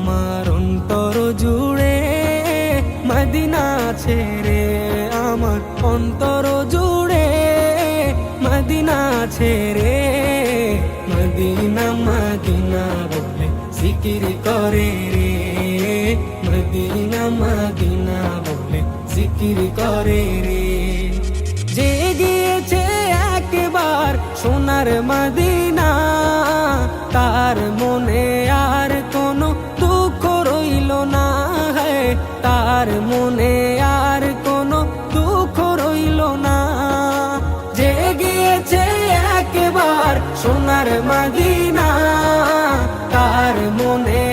আমার অন্তর জুড়ে মদিনা ছেড়ে, আমার অন্তর জুড়ে মদিনা ছেড়ে। মদিনা মদিনা বলে জিকির করে রে, মদিনা মদিনা বলে জিকির করে রে। যে গিয়েছে একবার সোনার মদিনা, তার মনে আর কোনো দুঃখ রইল না, তার মনে আর কোনো দুঃখ রইল না। যে গিয়েছে একবার সোনার মদিনা, তার মনে